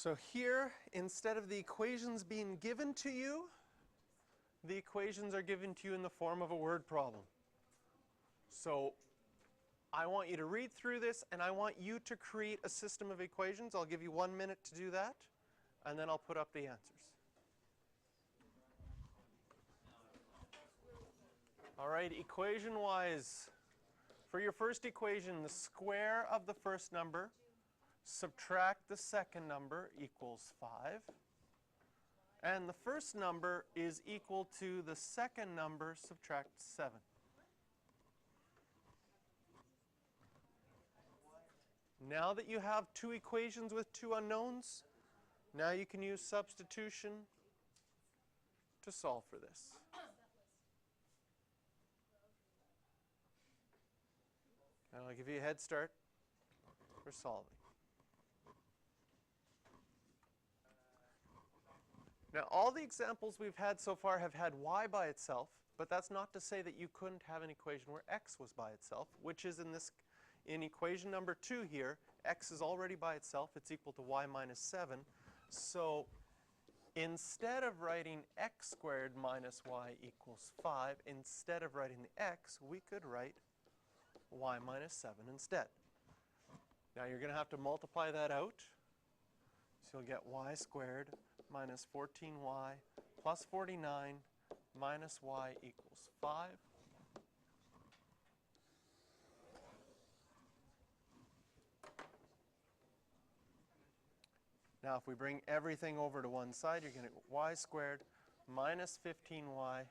So here, instead of the equations being given to you, the equations are given to you in the form of a word problem. So I want you to read through this, and I want you to create a system of equations. I'll give you 1 minute to do that, and then I'll put up the answers. All right, equation-wise, for your first equation, the square of the first number, subtract the second number equals 5. And the first number is equal to the second number, subtract 7. Now that you have two equations with two unknowns, now you can use substitution to solve for this. And I'll give you a head start for solving. Now, all the examples we've had so far have had y by itself, but that's not to say that you couldn't have an equation where x was by itself, which is in equation number 2 here, x is already by itself. It's equal to y minus 7. So instead of writing x squared minus y equals 5, instead of writing the x, we could write y minus 7 instead. Now you're going to have to multiply that out. So you'll get y squared minus 14y plus 49 minus y equals 5. Now if we bring everything over to one side, you're going to get y squared minus 15y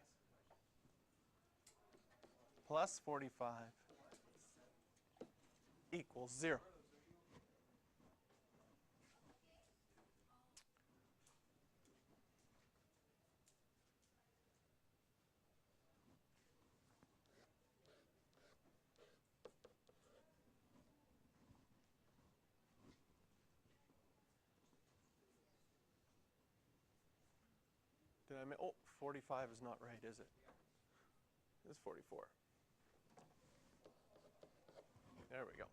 plus 45 equals 0. Oh, 45 is not right, is it? It's 44. There we go.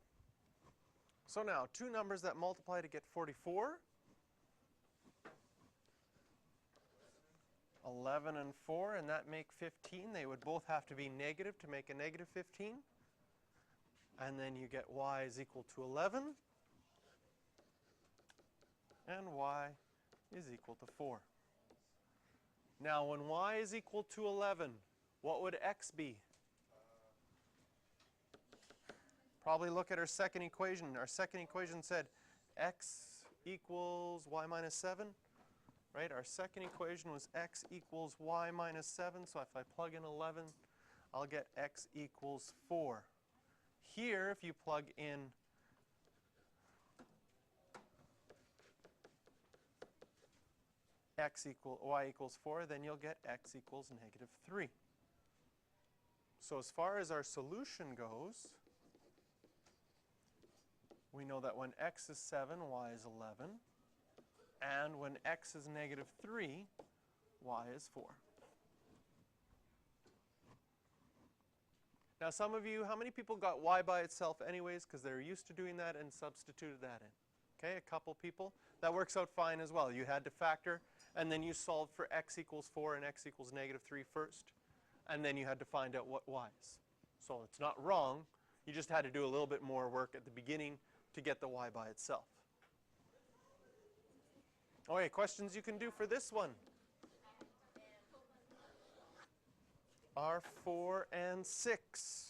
So now, two numbers that multiply to get 44. 11 and 4, and that make 15. They would both have to be negative to make a negative 15. And then you get y is equal to 11. And y is equal to 4. Now, when y is equal to 11, what would x be? Probably look at our second equation. Our second equation said x equals y minus 7. Right? Our second equation was x equals y minus 7. So if I plug in 11, I'll get x equals 4. Here, if you plug in y equals 4, then you'll get x equals negative 3. So as far as our solution goes, we know that when x is 7, y is 11. And when x is negative 3, y is 4. Now some of you, how many people got y by itself anyways because they're used to doing that and substituted that in? Okay, a couple people. That works out fine as well. You had to factor, and then you solved for x equals 4 and x equals negative 3 first. And then you had to find out what y is. So it's not wrong. You just had to do a little bit more work at the beginning to get the y by itself. Okay, questions you can do for this one? Are 4 and 6.